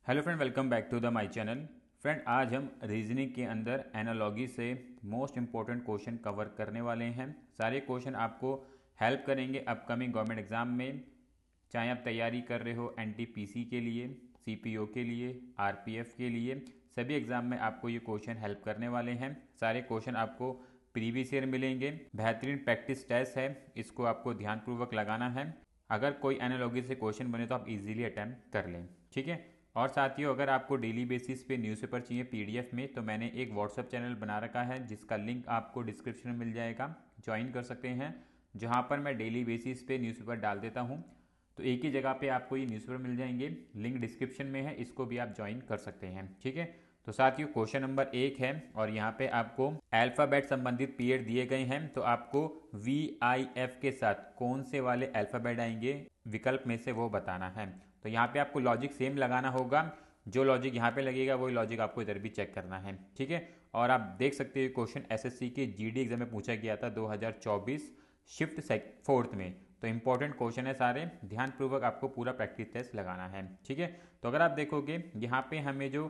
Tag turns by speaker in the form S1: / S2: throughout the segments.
S1: Hello friend, welcome back to the my channel. Friend, आज हम reasoning के अंदर एनालॉजी से मोस्ट इंपॉर्टेंट क्वेश्चन कवर करने वाले हैं। सारे क्वेश्चन आपको हेल्प करेंगे अपकमिंग गवर्नमेंट एग्जाम में। चाहे आप तैयारी कर रहे हो एनटीपीसी के लिए, सीपीओ के लिए, आरपीएफ के लिए, सभी एग्जाम में आपको ये क्वेश्चन हेल्प करने वाले हैं। सारे क्वेश्चन आपको प्रीवियस ईयर मिलेंगे। बेहतरीन प्रैक्टिस टेस्ट है, इसको आपको ध्यानपूर्वक लगाना है। अगर कोई एनालॉजी से क्वेश्चन बने तो आप इजीली अटैम्प्ट कर लें, ठीक है। और साथियों, अगर आपको डेली बेसिस पे न्यूज़पेपर चाहिए पीडीएफ में, तो मैंने एक व्हाट्सअप चैनल बना रखा है जिसका लिंक आपको डिस्क्रिप्शन में मिल जाएगा, ज्वाइन कर सकते हैं। जहां पर मैं डेली बेसिस पे न्यूज़पेपर डाल देता हूं, तो एक ही जगह पे आपको ये न्यूज़पेपर मिल जाएंगे। लिंक डिस्क्रिप्शन में है, इसको भी आप ज्वाइन कर सकते हैं, ठीक है। तो साथियों, क्वेश्चन नंबर 1 है और यहाँ पे आपको अल्फ़ाबेट संबंधित पीरियड दिए गए हैं। तो आपको VIF के साथ कौन से वाले अल्फ़ाबेट आएंगे विकल्प में से वो बताना है। तो यहाँ पे आपको लॉजिक सेम लगाना होगा। जो लॉजिक यहाँ पे लगेगा वही लॉजिक आपको इधर भी चेक करना है, ठीक है। और आप देख सकते हो क्वेश्चन एसएससी के जीडी एग्जाम में पूछा गया था 2024 शिफ्ट 4th में। तो इंपॉर्टेंट क्वेश्चन है सारे, ध्यानपूर्वक आपको पूरा प्रैक्टिस टेस्ट लगाना है, ठीक है। तो अगर आप देखोगे यहाँ पे हमें जो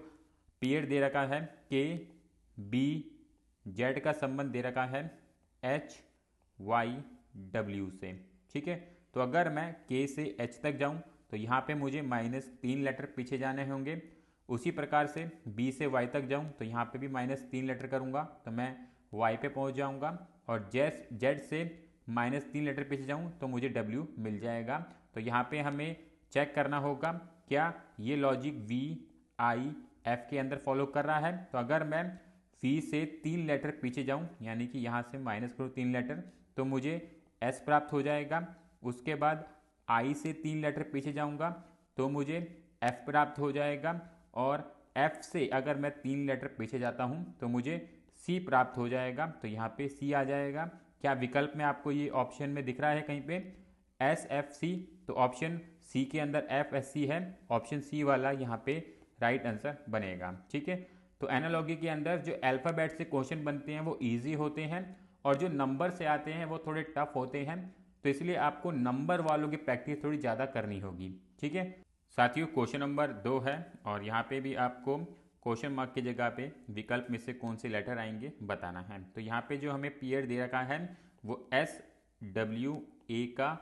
S1: पीरियड दे रखा है KBZ का संबंध दे रखा है HYW से, ठीक है। तो अगर मैं K से H तक जाऊं तो यहाँ पे मुझे -3 लेटर पीछे जाने होंगे। उसी प्रकार से B से Y तक जाऊं तो यहाँ पे भी -3 लेटर करूँगा तो मैं Y पे पहुँच जाऊँगा। और Z से -3 लेटर पीछे जाऊँ तो मुझे W मिल जाएगा। तो यहाँ पे हमें चेक करना होगा क्या ये लॉजिक VIF के अंदर फॉलो कर रहा है। तो अगर मैं V से 3 लेटर पीछे जाऊँ, यानी कि यहाँ से माइनस करूँ 3 लेटर, तो मुझे S प्राप्त हो जाएगा। उसके बाद I से 3 लेटर पीछे जाऊँगा तो मुझे F प्राप्त हो जाएगा। और F से अगर मैं 3 लेटर पीछे जाता हूँ तो मुझे C प्राप्त हो जाएगा। तो यहाँ पे C आ जाएगा। क्या विकल्प में आपको ये ऑप्शन में दिख रहा है कहीं पे SFC? तो ऑप्शन C के अंदर FSC है, ऑप्शन C वाला यहाँ पे राइट आंसर बनेगा, ठीक है। तो एनालॉजी के अंदर जो अल्फ़ाबेट से क्वेश्चन बनते हैं वो इजी होते हैं और जो नंबर से आते हैं वो थोड़े टफ होते हैं। तो इसलिए आपको नंबर वालों की प्रैक्टिस थोड़ी ज़्यादा करनी होगी, ठीक है। साथियों, क्वेश्चन नंबर 2 है और यहाँ पे भी आपको क्वेश्चन मार्क की जगह पे विकल्प में से कौन से लेटर आएंगे बताना है। तो यहाँ पे जो हमें पीरियड दे रखा है वो SWA का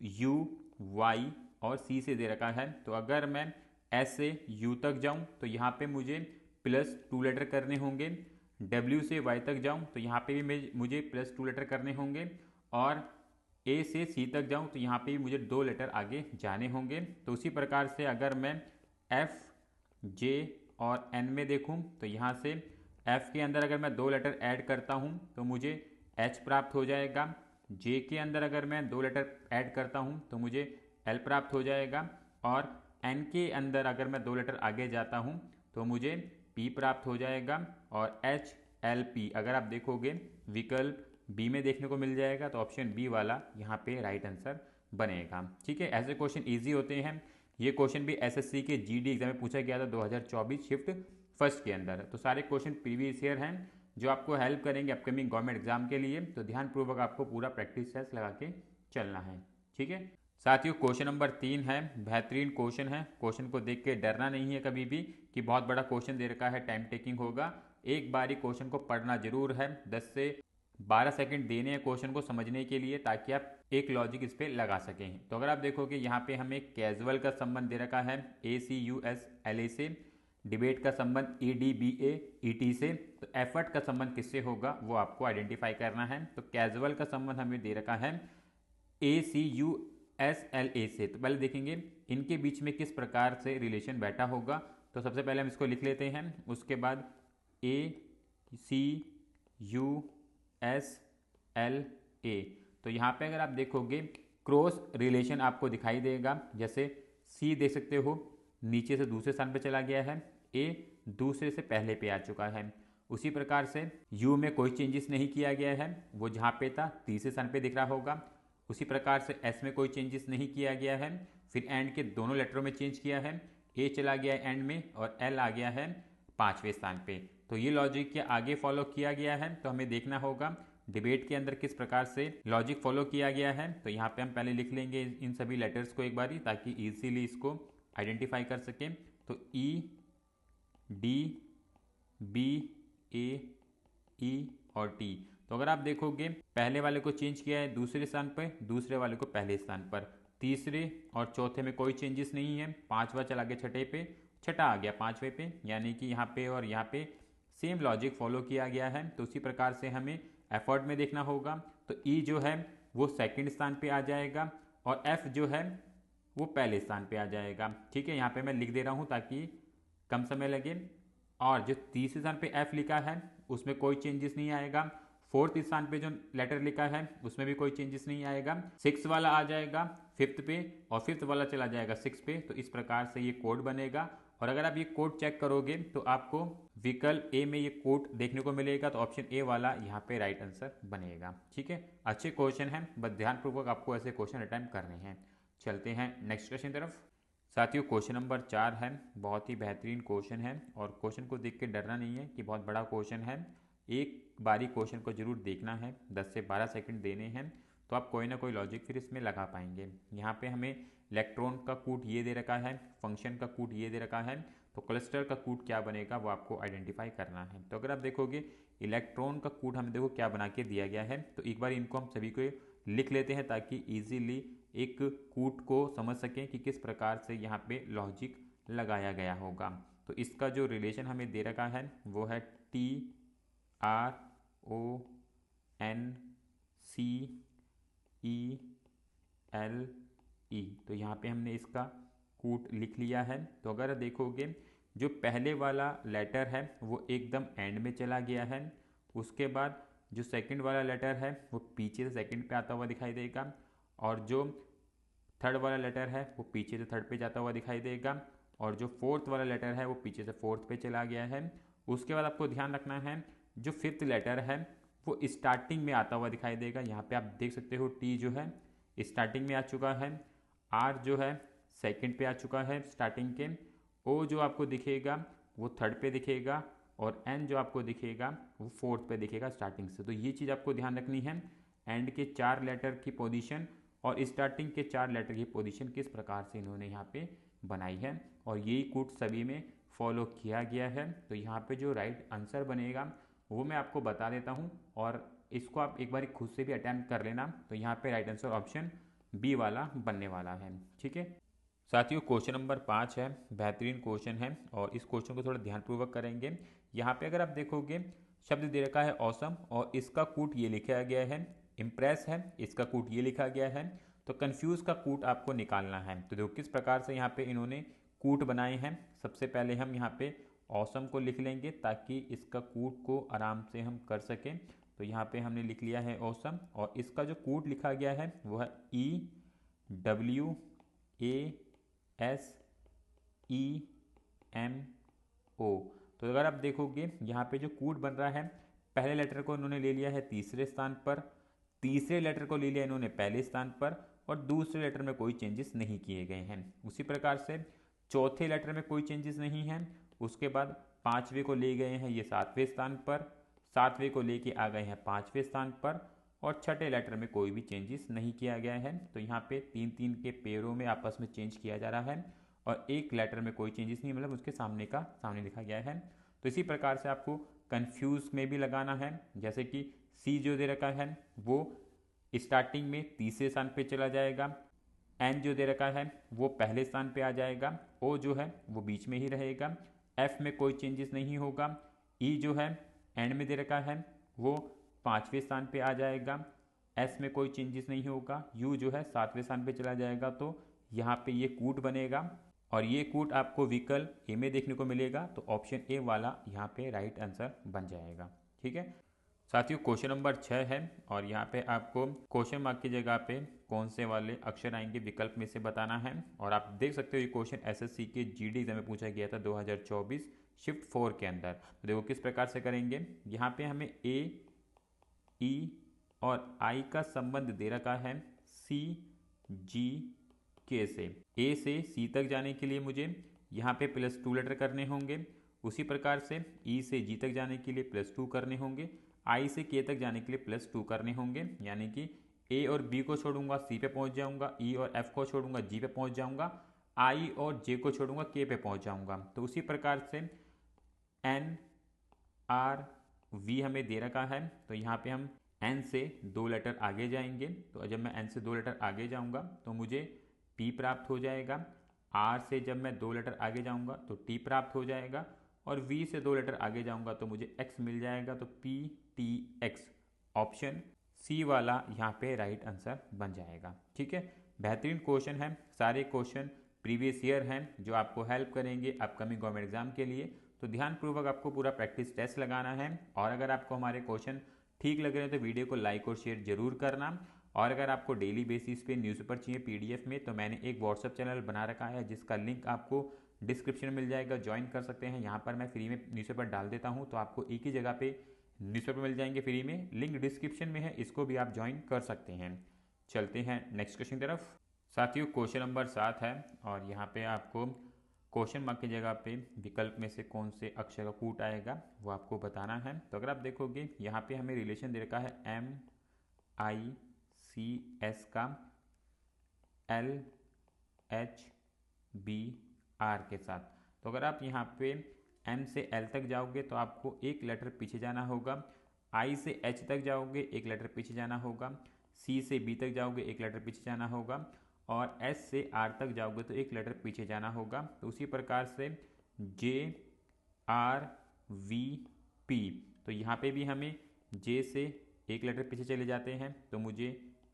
S1: UY और C से दे रखा है। तो अगर मैं S से U तक जाऊँ तो यहाँ पे मुझे +2 लेटर करने होंगे। W से Y तक जाऊँ तो यहाँ पे भी मुझे +2 लेटर करने होंगे। और A से C तक जाऊँ तो यहाँ पे भी मुझे 2 लेटर आगे जाने होंगे। तो उसी प्रकार से अगर मैं F, J और N में देखूँ तो यहाँ से F के अंदर अगर मैं 2 लेटर ऐड करता हूँ तो मुझे H प्राप्त हो जाएगा। J के अंदर अगर मैं 2 लेटर ऐड करता हूँ तो मुझे L प्राप्त हो जाएगा। और N के अंदर अगर मैं 2 लेटर आगे जाता हूँ तो मुझे P प्राप्त हो जाएगा। और HLP अगर आप देखोगे विकल्प बी में देखने को मिल जाएगा। तो ऑप्शन बी वाला यहाँ पे राइट आंसर बनेगा, ठीक है। ऐसे क्वेश्चन इजी होते हैं। ये क्वेश्चन भी एसएससी के जीडी एग्जाम में पूछा गया था 2024 शिफ्ट 1st के अंदर। तो सारे क्वेश्चन प्रीवियस ईयर हैं जो आपको हेल्प करेंगे अपकमिंग गवर्नमेंट एग्जाम के लिए। तो ध्यानपूर्वक आपको पूरा प्रैक्टिस टेस्ट लगा के चलना है, ठीक है। साथियों, क्वेश्चन नंबर 3 है, बेहतरीन क्वेश्चन है। क्वेश्चन को देख के डरना नहीं है कभी भी कि बहुत बड़ा क्वेश्चन दे रखा है, टाइम टेकिंग होगा। एक बारी क्वेश्चन को पढ़ना जरूर है। 10 से 12 सेकंड देने हैं क्वेश्चन को समझने के लिए ताकि आप एक लॉजिक इस पर लगा सकें। तो अगर आप देखोगे यहाँ पे हमें कैजुअल का संबंध दे रखा है ACUSLA से, डिबेट का संबंध EDBAET से। तो एफर्ट का संबंध किससे होगा वो आपको आइडेंटिफाई करना है। तो कैजुअल का संबंध हमें दे रखा है ACUSLA से। तो पहले देखेंगे इनके बीच में किस प्रकार से रिलेशन बैठा होगा। तो सबसे पहले हम इसको लिख लेते हैं। उसके बाद ACUSLA। तो यहाँ पे अगर आप देखोगे क्रॉस रिलेशन आपको दिखाई देगा। जैसे C देख सकते हो नीचे से दूसरे स्थान पे चला गया है, A दूसरे से पहले पे आ चुका है। उसी प्रकार से U में कोई चेंजेस नहीं किया गया है, वो जहाँ पे था तीसरे स्थान पे दिख रहा होगा। उसी प्रकार से S में कोई चेंजेस नहीं किया गया है। फिर एंड के दोनों लेटरों में चेंज किया है, A चला गया है एंड में और L आ गया है 5वें स्थान पे। तो ये लॉजिक के आगे फॉलो किया गया है। तो हमें देखना होगा डिबेट के अंदर किस प्रकार से लॉजिक फॉलो किया गया है। तो यहाँ पे हम पहले लिख लेंगे इन सभी लेटर्स को एक बारी ताकि इजीली इसको आइडेंटिफाई कर सकें। तो ई डी बी ए ई और टी। तो अगर आप देखोगे पहले वाले को चेंज किया है दूसरे स्थान पर, दूसरे वाले को पहले स्थान पर, तीसरे और चौथे में कोई चेंजेस नहीं है, पांचवा चला गया छठे पे, छठा आ गया पांचवे पे, यानी कि यहाँ पे और यहाँ पे सेम लॉजिक फॉलो किया गया है। तो उसी प्रकार से हमें एफर्ट में देखना होगा। तो ई जो है वो सेकंड स्थान पे आ जाएगा और एफ जो है वो पहले स्थान पे आ जाएगा। ठीक है, यहाँ पे मैं लिख दे रहा हूँ ताकि कम समय लगे। और जो तीसरे स्थान पे एफ लिखा है उसमें कोई चेंजेस नहीं आएगा। फोर्थ स्थान पे जो लेटर लिखा है उसमें भी कोई चेंजेस नहीं आएगा। सिक्स वाला आ जाएगा फिफ्थ पे और फिफ्थ वाला चला जाएगा सिक्स पे। तो इस प्रकार से ये कोड बनेगा। और अगर आप ये कोड चेक करोगे तो आपको विकल्प ए में ये कोड देखने को मिलेगा। तो ऑप्शन ए वाला यहाँ पे राइट आंसर बनेगा। ठीक है, अच्छे क्वेश्चन हैं, बस ध्यानपूर्वक आपको ऐसे क्वेश्चन अटेम्प्ट करने हैं। चलते हैं नेक्स्ट क्वेश्चन तरफ। साथियों क्वेश्चन नंबर 4 है, बहुत ही बेहतरीन क्वेश्चन है और क्वेश्चन को देख के डरना नहीं है कि बहुत बड़ा क्वेश्चन है। एक बारी क्वेश्चन को जरूर देखना है, 10 से 12 सेकंड देने हैं तो आप कोई ना कोई लॉजिक फिर इसमें लगा पाएंगे। यहाँ पे हमें इलेक्ट्रॉन का कूट ये दे रखा है, फंक्शन का कूट ये दे रखा है, तो क्लस्टर का कूट क्या बनेगा वो आपको आइडेंटिफाई करना है। तो अगर आप देखोगे इलेक्ट्रॉन का कूट हमें देखो क्या बना के दिया गया है। तो एक बार इनको हम सभी को लिख लेते हैं ताकि ईजिली एक कूट को समझ सकें कि किस प्रकार से यहाँ पे लॉजिक लगाया गया होगा। तो इसका जो रिलेशन हमें दे रखा है वो है T R O N C E L E. तो यहाँ पे हमने इसका कूट लिख लिया है। तो अगर देखोगे जो पहले वाला लेटर है वो एकदम एंड में चला गया है, उसके बाद जो सेकंड वाला लेटर है वो पीछे से सेकंड पे आता हुआ दिखाई देगा और जो थर्ड वाला लेटर है वो पीछे से थर्ड पे जाता हुआ दिखाई देगा और जो फोर्थ वाला लेटर है वो पीछे से फोर्थ पे चला गया है। उसके बाद आपको ध्यान रखना है जो फिफ्थ लेटर है वो स्टार्टिंग में आता हुआ दिखाई देगा। यहाँ पे आप देख सकते हो टी जो है स्टार्टिंग में आ चुका है, आर जो है सेकंड पे आ चुका है स्टार्टिंग के, ओ जो आपको दिखेगा वो थर्ड पे दिखेगा और एन जो आपको दिखेगा वो फोर्थ पे दिखेगा स्टार्टिंग से। तो ये चीज़ आपको ध्यान रखनी है, एंड के 4 लेटर की पोजीशन और स्टार्टिंग के 4 लेटर की पोजीशन किस प्रकार से इन्होंने यहाँ पे बनाई है और यही कूट सभी में फॉलो किया गया है। तो यहाँ पे जो राइट आंसर बनेगा वो मैं आपको बता देता हूँ और इसको आप एक बार खुद से भी अटैम्प्ट कर लेना। तो यहाँ पे राइट आंसर ऑप्शन बी वाला बनने वाला है। ठीक है साथियों, क्वेश्चन नंबर 5 है, बेहतरीन क्वेश्चन है और इस क्वेश्चन को थोड़ा ध्यानपूर्वक करेंगे। यहाँ पे अगर आप देखोगे शब्द दे रखा है ऑसम और इसका कूट ये लिखा गया है, इम्प्रेस है इसका कूट ये लिखा गया है। तो कंफ्यूज का कूट आपको निकालना है। तो देखो किस प्रकार से यहाँ पे इन्होंने कूट बनाए हैं। सबसे पहले हम यहाँ पे ऑसम को लिख लेंगे ताकि इसका कूट को आराम से हम कर सकें। तो यहाँ पे हमने लिख लिया है ऑसम और इसका जो कूट लिखा गया है वो है E W A S E M O. तो अगर आप देखोगे यहाँ पे जो कूट बन रहा है पहले लेटर को इन्होंने ले लिया है तीसरे स्थान पर, तीसरे लेटर को ले लिया इन्होंने पहले स्थान पर और दूसरे लेटर में कोई चेंजेस नहीं किए गए हैं। उसी प्रकार से चौथे लेटर में कोई चेंजेस नहीं है। उसके बाद पांचवे को ले गए हैं ये सातवें स्थान पर, सातवें को लेके आ गए हैं पांचवें स्थान पर और छठे लेटर में कोई भी चेंजेस नहीं किया गया है। तो यहाँ पे 3-3 के पेयरों में आपस में चेंज किया जा रहा है और एक लेटर में कोई चेंजेस नहीं, मतलब उसके सामने का सामने लिखा गया है। तो इसी प्रकार से आपको कंफ्यूज में भी लगाना है, जैसे कि सी जो दे रखा है वो स्टार्टिंग में तीसरे स्थान पे चला जाएगा, एन जो दे रखा है वो पहले स्थान पे आ जाएगा, ओ जो है वो बीच में ही रहेगा, एफ में कोई चेंजेस नहीं होगा, ई जो है एंड में दे रखा है वो पांचवें स्थान पे आ जाएगा, एस में कोई चेंजेस नहीं होगा, यू जो है सातवें स्थान पे चला जाएगा। तो यहाँ पे ये कूट बनेगा और ये कूट आपको विकल्प ए में देखने को मिलेगा। तो ऑप्शन ए वाला यहाँ पे राइट आंसर बन जाएगा। ठीक है साथियों, क्वेश्चन नंबर 6 है और यहाँ पे आपको क्वेश्चन मार्क की जगह पे कौन से वाले अक्षर आएंगे विकल्प में से बताना है। और आप देख सकते हो ये क्वेश्चन एसएससी के जीडी एग्जाम में पूछा गया था 2024 शिफ्ट 4 के अंदर। तो देखो किस प्रकार से करेंगे। यहाँ पे हमें ए ई और आई का संबंध दे रखा है सी जी के से। ए से सी तक जाने के लिए मुझे यहाँ पे +2 लेटर करने होंगे। उसी प्रकार से ई से जी तक जाने के लिए +2 करने होंगे, आई से के तक जाने के लिए +2 करने होंगे। यानी कि ए और बी को छोड़ूंगा सी पे पहुंच जाऊंगा, ई और एफ को छोड़ूंगा जी पे पहुंच जाऊंगा, आई और जे को छोड़ूंगा के पे पहुंच जाऊंगा। तो उसी प्रकार से एन आर वी हमें दे रखा है, तो यहाँ पे हम एन से 2 लेटर आगे जाएंगे। तो जब मैं एन से 2 लेटर आगे जाऊंगा तो मुझे पी प्राप्त हो जाएगा। आर से जब मैं 2 लेटर आगे जाऊंगा तो टी प्राप्त हो जाएगा, और वी से 2 लेटर आगे जाऊंगा तो मुझे एक्स मिल जाएगा। तो P T X, option C वाला यहाँ पे राइट आंसर बन जाएगा। ठीक है, बेहतरीन क्वेश्चन है, सारे क्वेश्चन प्रीवियस ईयर हैं जो आपको हेल्प करेंगे अपकमिंग गवर्नमेंट एग्जाम के लिए। तो ध्यानपूर्वक आपको पूरा प्रैक्टिस टेस्ट लगाना है, और अगर आपको हमारे क्वेश्चन ठीक लग रहे हैं तो वीडियो को लाइक और शेयर जरूर करना। और अगर आपको डेली बेसिस पे न्यूज़पेपर चाहिए पीडीएफ में, तो मैंने एक व्हाट्सअप चैनल बना रखा है जिसका लिंक आपको डिस्क्रिप्शन में मिल जाएगा, ज्वाइन कर सकते हैं। यहाँ पर मैं फ्री में न्यूज़पेपर डाल देता हूँ, तो आपको एक ही जगह पे न्यूज़पेपर मिल जाएंगे फ्री में, लिंक डिस्क्रिप्शन में है, इसको भी आप ज्वाइन कर सकते हैं। चलते हैं नेक्स्ट क्वेश्चन की तरफ। साथियों क्वेश्चन नंबर 7 है, और यहाँ पे आपको क्वेश्चन मार्क की जगह पे विकल्प में से कौन से अक्षर का कूट आएगा वो आपको बताना है। तो अगर आप देखोगे यहाँ पे हमें रिलेशन दे रखा है एम आई सी एस का एल एच बी आर के साथ। तो अगर आप यहाँ पे एम से एल तक जाओगे तो आपको एक लेटर पीछे जाना होगा, आई से एच तक जाओगे एक लेटर पीछे जाना होगा, सी से बी तक जाओगे एक लेटर पीछे जाना होगा, और एस से आर तक जाओगे तो एक लेटर पीछे जाना होगा। तो उसी प्रकार से जे आर वी पी, तो यहाँ पे भी हमें जे से एक लेटर पीछे चले जाते हैं तो मुझे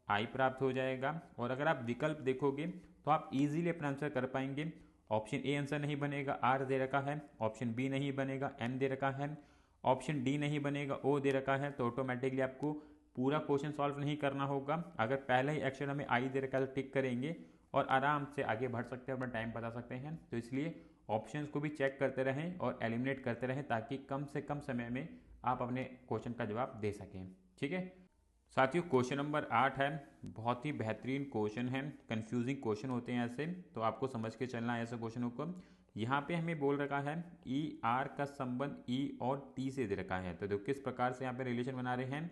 S1: आई प्राप्त हो जाएगा। और अगर आप विकल्प देखोगे तो आप इजीली अपना आंसर कर पाएंगे। ऑप्शन ए आंसर नहीं बनेगा, आर दे रखा है, ऑप्शन बी नहीं बनेगा, एम दे रखा है, ऑप्शन डी नहीं बनेगा, ओ दे रखा है। तो ऑटोमेटिकली आपको पूरा क्वेश्चन सॉल्व नहीं करना होगा। अगर पहले ही अक्षर हमें आई दे रखा है तो टिक करेंगे और आराम से आगे बढ़ सकते हैं, अपना टाइम बता सकते हैं। तो इसलिए ऑप्शंस को भी चेक करते रहें और एलिमिनेट करते रहें, ताकि कम से कम समय में आप अपने क्वेश्चन का जवाब दे सकें। ठीक है साथियों, क्वेश्चन नंबर 8 है, बहुत ही बेहतरीन क्वेश्चन है, कंफ्यूजिंग क्वेश्चन होते हैं ऐसे, तो आपको समझ के चलना है ऐसे क्वेश्चनों को। यहाँ पे हमें बोल रखा है ई आर का संबंध ई और टी से दे रखा है। तो देखो किस प्रकार से यहाँ पे रिलेशन बना रहे हैं।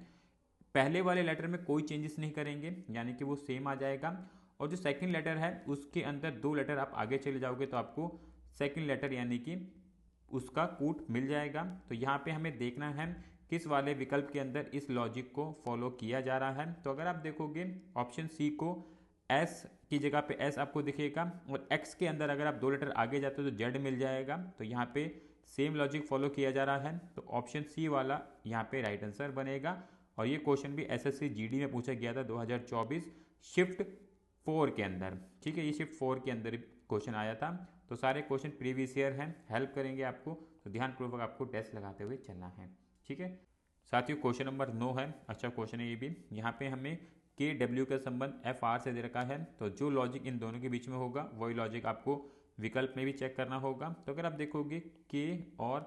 S1: पहले वाले लेटर में कोई चेंजेस नहीं करेंगे, यानी कि वो सेम आ जाएगा, और जो सेकंड लेटर है उसके अंदर 2 लेटर आप आगे चले जाओगे तो आपको सेकंड लेटर यानी कि उसका कूट मिल जाएगा। तो यहाँ पे हमें देखना है किस वाले विकल्प के अंदर इस लॉजिक को फॉलो किया जा रहा है। तो अगर आप देखोगे ऑप्शन सी को एस की जगह पे एस आपको दिखेगा, और एक्स के अंदर अगर आप 2 लेटर आगे जाते हो तो जेड मिल जाएगा। तो यहाँ पे सेम लॉजिक फॉलो किया जा रहा है, तो ऑप्शन सी वाला यहाँ पे राइट आंसर बनेगा। और ये क्वेश्चन भी एसएससी जीडी में पूछा गया था 2024 शिफ्ट 4 के अंदर। ठीक है, ये शिफ्ट 4 के अंदर क्वेश्चन आया था। तो सारे क्वेश्चन प्रीवियस ईयर हैं, हेल्प करेंगे आपको, तो ध्यानपूर्वक आपको टेस्ट लगाते हुए चलना है। ठीक है साथियों, क्वेश्चन नंबर 9 है, अच्छा क्वेश्चन है ये भी। यहाँ पे हमें के डब्ल्यू का संबंध एफ आर से दे रखा है, तो जो लॉजिक इन दोनों के बीच में होगा वही लॉजिक आपको विकल्प में भी चेक करना होगा। तो अगर आप देखोगे के और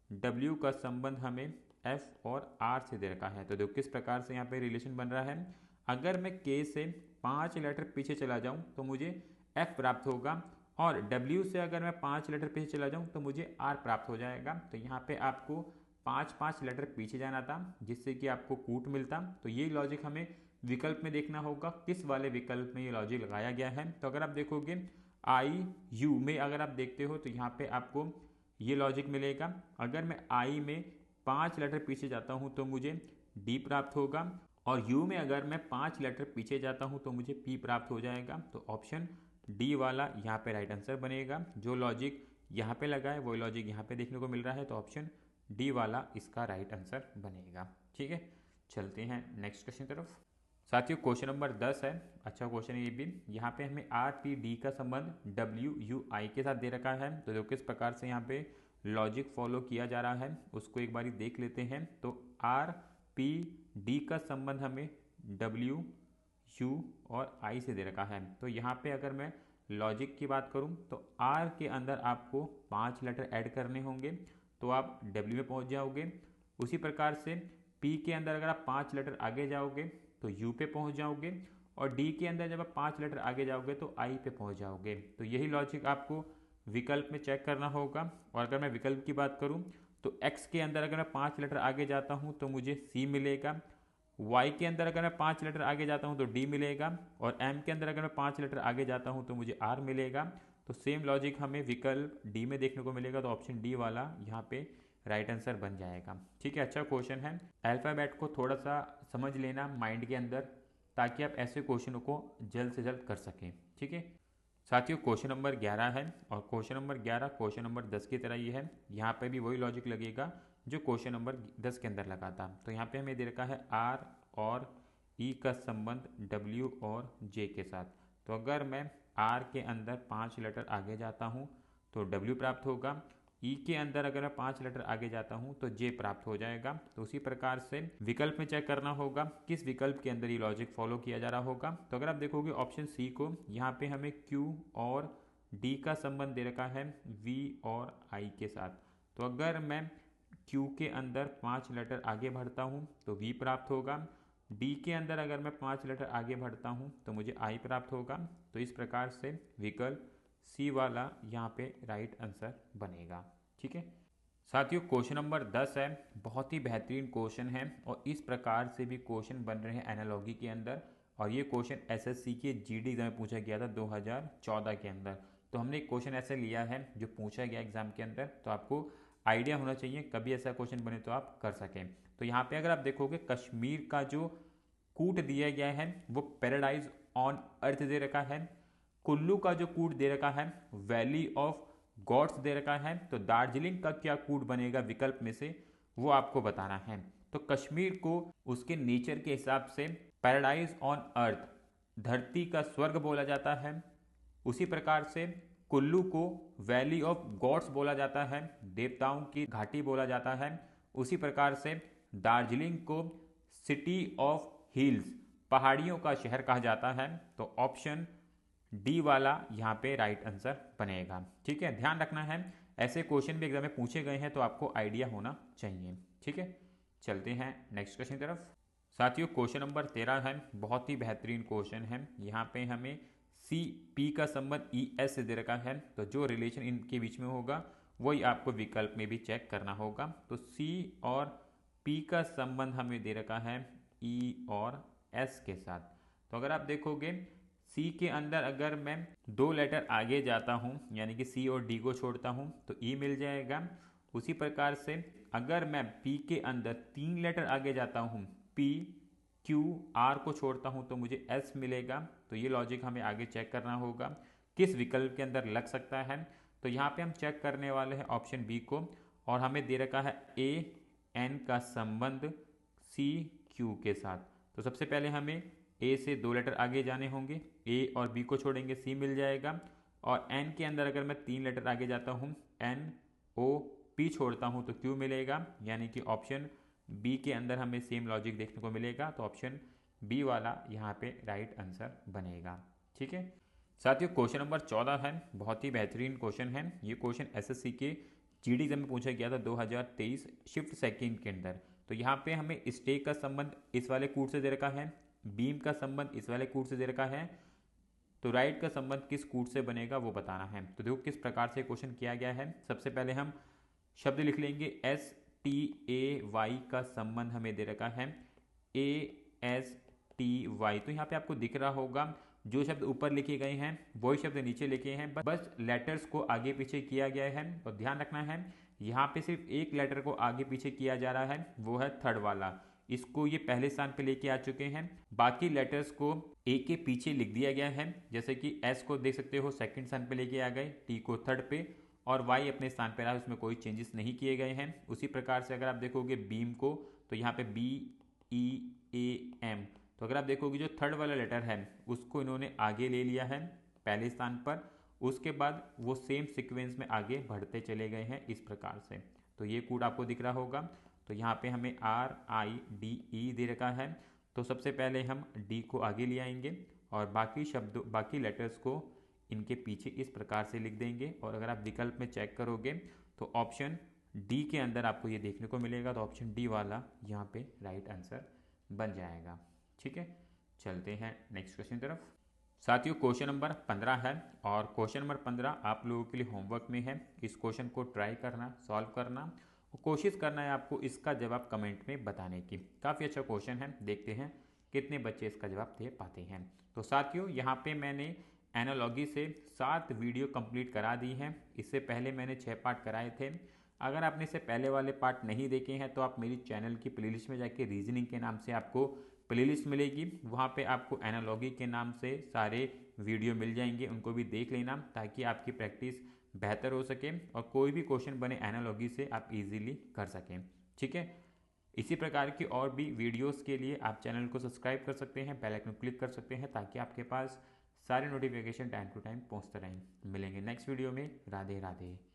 S1: डब्ल्यू का संबंध हमें एफ और आर से दे रखा है, तो देखो किस प्रकार से यहाँ पे रिलेशन बन रहा है। अगर मैं के से 5 लेटर पीछे चला जाऊँ तो मुझे एफ प्राप्त होगा, और डब्ल्यू से अगर मैं 5 लेटर पीछे चला जाऊँ तो मुझे आर प्राप्त हो जाएगा। तो यहाँ पे आपको 5-5 लेटर पीछे जाना था जिससे कि आपको कूट मिलता। तो ये लॉजिक हमें विकल्प में देखना होगा किस वाले विकल्प में ये लॉजिक लगाया गया है। तो अगर आप देखोगे आई यू में अगर आप देखते हो तो यहाँ पे आपको ये लॉजिक मिलेगा। अगर मैं आई में 5 लेटर पीछे जाता हूँ तो मुझे डी प्राप्त होगा, और यू में अगर मैं 5 लेटर पीछे जाता हूँ तो मुझे पी प्राप्त हो जाएगा। तो ऑप्शन डी वाला यहाँ पे राइट आंसर बनेगा। जो लॉजिक यहाँ पे लगा है वही लॉजिक यहाँ पे देखने को मिल रहा है, तो ऑप्शन डी वाला इसका राइट आंसर बनेगा। ठीक है, चलते हैं नेक्स्ट क्वेश्चन तरफ। साथियों क्वेश्चन नंबर 10 है, अच्छा क्वेश्चन है ये भी। यहाँ पे हमें आर पी डी का संबंध डब्ल्यू यू आई के साथ दे रखा है, तो देखो किस प्रकार से यहाँ पे लॉजिक फॉलो किया जा रहा है उसको एक बारी देख लेते हैं। तो आर पी डी का संबंध हमें डब्ल्यू यू और आई से दे रखा है। तो यहाँ पे अगर मैं लॉजिक की बात करूँ तो आर के अंदर आपको 5 लेटर ऐड करने होंगे तो आप डब्ल्यू में पहुँच जाओगे। उसी प्रकार से पी के अंदर अगर आप 5 लेटर आगे जाओगे तो यू पे पहुँच जाओगे, और डी के अंदर जब आप 5 लेटर आगे जाओगे तो आई पे पहुँच जाओगे। तो यही लॉजिक आपको विकल्प में चेक करना होगा। और अगर मैं विकल्प की बात करूं तो x के अंदर अगर मैं 5 लेटर आगे जाता हूं तो मुझे c मिलेगा, y के अंदर अगर मैं 5 लेटर आगे जाता हूं तो d मिलेगा, और m के अंदर अगर मैं 5 लेटर आगे जाता हूं तो मुझे r मिलेगा। तो सेम लॉजिक हमें विकल्प डी में देखने को मिलेगा, तो ऑप्शन डी वाला यहाँ पे राइट आंसर बन जाएगा। ठीक है, अच्छा क्वेश्चन है। अल्फ़ाबेट को थोड़ा सा समझ लेना माइंड के अंदर, ताकि आप ऐसे क्वेश्चनों को जल्द से जल्द कर सकें। ठीक है साथियों, क्वेश्चन नंबर 11 है, और क्वेश्चन नंबर 11 क्वेश्चन नंबर 10 की तरह ही है। यहाँ पे भी वही लॉजिक लगेगा जो क्वेश्चन नंबर 10 के अंदर लगा था। तो यहाँ पे हमें दे रखा है आर और ई का संबंध डब्ल्यू और जे के साथ। तो अगर मैं आर के अंदर 5 लेटर आगे जाता हूँ तो डब्ल्यू प्राप्त होगा, ई के अंदर अगर मैं 5 लेटर आगे जाता हूँ तो जे प्राप्त हो जाएगा। तो उसी प्रकार से विकल्प में चेक करना होगा किस विकल्प के अंदर ये लॉजिक फॉलो किया जा रहा होगा। तो अगर आप देखोगे ऑप्शन सी को, यहाँ पे हमें क्यू और डी का संबंध दे रखा है वी और आई के साथ। तो अगर मैं क्यू के अंदर 5 लेटर आगे बढ़ता हूँ तो वी प्राप्त होगा, डी के अंदर अगर मैं 5 लेटर आगे बढ़ता हूँ तो मुझे आई प्राप्त होगा। तो इस प्रकार से विकल्प सी वाला यहाँ पे राइट आंसर बनेगा। ठीक है साथियों, क्वेश्चन नंबर 10 है, बहुत ही बेहतरीन क्वेश्चन है, और इस प्रकार से भी क्वेश्चन बन रहे हैं एनालॉजी के अंदर। और ये क्वेश्चन एसएससी के जीडी एग्जाम में पूछा गया था 2014 के अंदर। तो हमने एक क्वेश्चन ऐसे लिया है जो पूछा गया एग्जाम के अंदर, तो आपको आइडिया होना चाहिए कभी ऐसा क्वेश्चन बने तो आप कर सकें। तो यहाँ पे अगर आप देखोगे कश्मीर का जो कूट दिया गया है वो पैराडाइज ऑन अर्थ दे रखा है, कुल्लू का जो कूट दे रखा है वैली ऑफ गॉड्स दे रखा है। तो दार्जिलिंग का क्या कूट बनेगा विकल्प में से, वो आपको बताना है। तो कश्मीर को उसके नेचर के हिसाब से पैराडाइज ऑन अर्थ, धरती का स्वर्ग बोला जाता है। उसी प्रकार से कुल्लू को वैली ऑफ गॉड्स बोला जाता है, देवताओं की घाटी बोला जाता है। उसी प्रकार से दार्जिलिंग को सिटी ऑफ हिल्स, पहाड़ियों का शहर कहा जाता है। तो ऑप्शन डी वाला यहाँ पे राइट आंसर बनेगा। ठीक है, ध्यान रखना है ऐसे क्वेश्चन भी एग्जाम में पूछे गए हैं तो आपको आइडिया होना चाहिए। ठीक है, चलते हैं नेक्स्ट क्वेश्चन की तरफ। साथियों, क्वेश्चन नंबर 13 है, बहुत ही बेहतरीन क्वेश्चन है। यहाँ पे हमें सी पी का संबंध ई एस से दे रखा है, तो जो रिलेशन इनके बीच में होगा वही आपको विकल्प में भी चेक करना होगा। तो सी और पी का संबंध हमें दे रखा है ई और एस के साथ। तो अगर आप देखोगे सी के अंदर अगर मैं 2 लेटर आगे जाता हूँ, यानी कि सी और डी को छोड़ता हूँ तो ई मिल जाएगा। उसी प्रकार से अगर मैं पी के अंदर 3 लेटर आगे जाता हूँ, पी क्यू आर को छोड़ता हूँ तो मुझे एस मिलेगा। तो ये लॉजिक हमें आगे चेक करना होगा किस विकल्प के अंदर लग सकता है। तो यहाँ पे हम चेक करने वाले हैं ऑप्शन बी को, और हमें दे रखा है ए एन का संबंध सी क्यू के साथ। तो सबसे पहले हमें ए से 2 लेटर आगे जाने होंगे, ए और बी को छोड़ेंगे सी मिल जाएगा। और एन के अंदर अगर मैं 3 लेटर आगे जाता हूँ, एन ओ पी छोड़ता हूँ तो क्यू मिलेगा, यानी कि ऑप्शन बी के अंदर हमें सेम लॉजिक देखने को मिलेगा। तो ऑप्शन बी वाला यहाँ पे राइट आंसर बनेगा। ठीक है साथियों, क्वेश्चन नंबर 14 है, बहुत ही बेहतरीन क्वेश्चन है। ये क्वेश्चन एसएससी के जीडी एग्जाम में पूछा गया था 2023 शिफ्ट सेकेंड के अंदर। तो यहाँ पे हमें स्टेक का संबंध इस वाले कूट से दे रखा है, बीम का संबंध इस वाले कूट से दे रखा है, तो राइट का संबंध किस कूट से बनेगा वो बताना है। तो देखो किस प्रकार से क्वेश्चन किया गया है। सबसे पहले हम शब्द लिख लेंगे एस टी ए वाई का संबंध हमें दे रखा है ए एस टी वाई। तो यहाँ पे आपको दिख रहा होगा जो शब्द ऊपर लिखे गए हैं वही शब्द नीचे लिखे हैं, बस लेटर्स को आगे पीछे किया गया है। और ध्यान रखना है यहाँ पे सिर्फ एक लेटर को आगे पीछे किया जा रहा है, वो है थर्ड वाला, इसको ये पहले स्थान पे लेके आ चुके हैं। बाकी लेटर्स को ए के पीछे लिख दिया गया है, जैसे कि एस को देख सकते हो सेकंड स्थान पे लेके आ गए, टी को थर्ड पे, और वाई अपने स्थान पे रहा, उसमें कोई चेंजेस नहीं किए गए हैं। उसी प्रकार से अगर आप देखोगे बीम को, तो यहाँ पे बी ई ए एम, तो अगर आप देखोगे जो थर्ड वाला लेटर है उसको इन्होंने आगे ले लिया है पहले स्थान पर, उसके बाद वो सेम सीक्वेंस में आगे बढ़ते चले गए हैं इस प्रकार से। तो ये कोड आपको दिख रहा होगा। तो यहाँ पे हमें आर आई डी ई दे रखा है, तो सबसे पहले हम डी को आगे ले आएंगे और बाकी शब्दों बाकी लेटर्स को इनके पीछे इस प्रकार से लिख देंगे। और अगर आप विकल्प में चेक करोगे तो ऑप्शन डी के अंदर आपको ये देखने को मिलेगा, तो ऑप्शन डी वाला यहाँ पे राइट आंसर बन जाएगा। ठीक है, चलते हैं नेक्स्ट क्वेश्चन की तरफ। साथियों, क्वेश्चन नंबर 15 है, और क्वेश्चन नंबर 15 आप लोगों के लिए होमवर्क में है। इस क्वेश्चन को ट्राई करना, सॉल्व करना और कोशिश करना है आपको इसका जवाब कमेंट में बताने की। काफ़ी अच्छा क्वेश्चन है, देखते हैं कितने बच्चे इसका जवाब दे पाते हैं। तो साथियों, यहाँ पे मैंने एनालॉजी से 7 वीडियो कंप्लीट करा दी हैं। इससे पहले मैंने 6 पार्ट कराए थे। अगर आपने इससे पहले वाले पार्ट नहीं देखे हैं तो आप मेरी चैनल की प्लेलिस्ट में जाके रीजनिंग के नाम से आपको प्लेलिस्ट मिलेगी, वहाँ पे आपको एनालॉजी के नाम से सारे वीडियो मिल जाएंगे, उनको भी देख लेना ताकि आपकी प्रैक्टिस बेहतर हो सके और कोई भी क्वेश्चन बने एनालॉजी से आप इजीली कर सकें। ठीक है, इसी प्रकार की और भी वीडियोस के लिए आप चैनल को सब्सक्राइब कर सकते हैं, बेल आइकन क्लिक कर सकते हैं ताकि आपके पास सारे नोटिफिकेशन टाइम टू टाइम पहुंचते रहें। मिलेंगे नेक्स्ट वीडियो में। राधे राधे।